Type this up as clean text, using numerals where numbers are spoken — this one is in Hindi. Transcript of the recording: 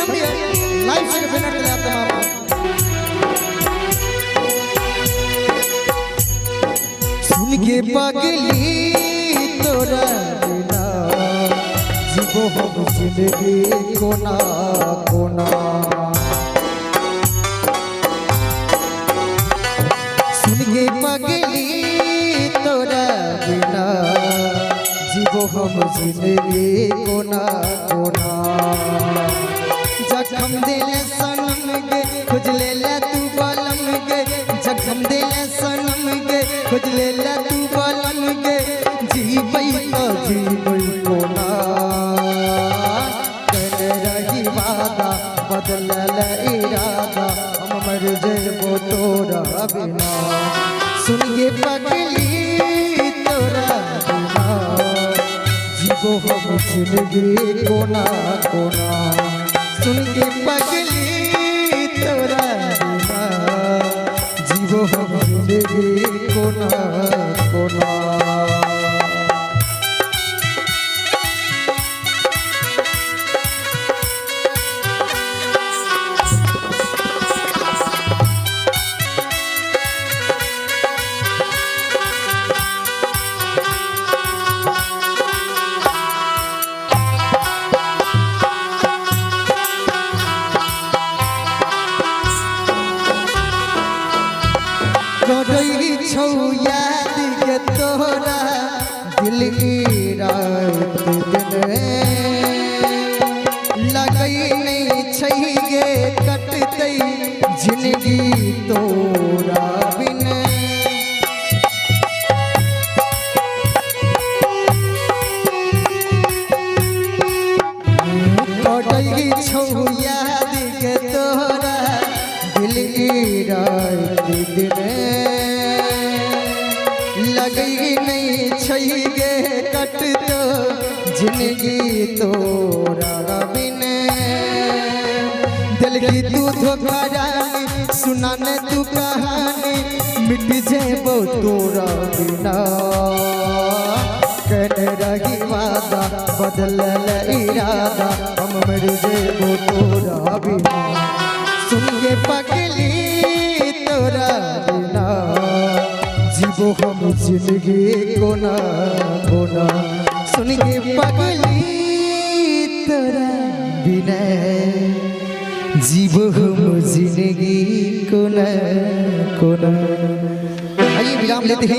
भजन भी है लाइव से बिना के आते हैं सुन के पगली तोरा बिना जीवो हम जिंदगी कोना कोना सुन के पगली तोरा बिना जीवो हम जिंदगी कोना कोना जखम दिले सनम गे खुजले ले तू बलम गे जखम दिले सनम गे खुजले ले तू बलम गे जीवई तो जीवई कोना कर रही वादा बदल ले इरादा हम मर जेबो तोरा बिना सुन के पगली तोरा बिना जीवो हम जिंदगी कोना कोना सुन के पगली तोरा बिना जीवो हम जिंदगी कोना कोना गई छौ याद के तोरा दिल की रात दिन लगई नहीं छै गे कटतै जिंदगी तोरा बिन गई छौ याद के तोरा दिल की रात दिन लगई नहीं छै गे कट तो जिंदगी तोरा बिन दिल की तू धोखा रानी सुना ने तू कहानी मिट जेबो तोरा बिना कर रही वादा बदल ले इरादा हम मर जेबो तोरा बिना सुन के पगली तोरा बिना जीवो हम जिंदगी कोना कोना सुन के पगली तोरा बिना जीवो हम जिंदगी कोना कोना। आइए विराम लेते हैं।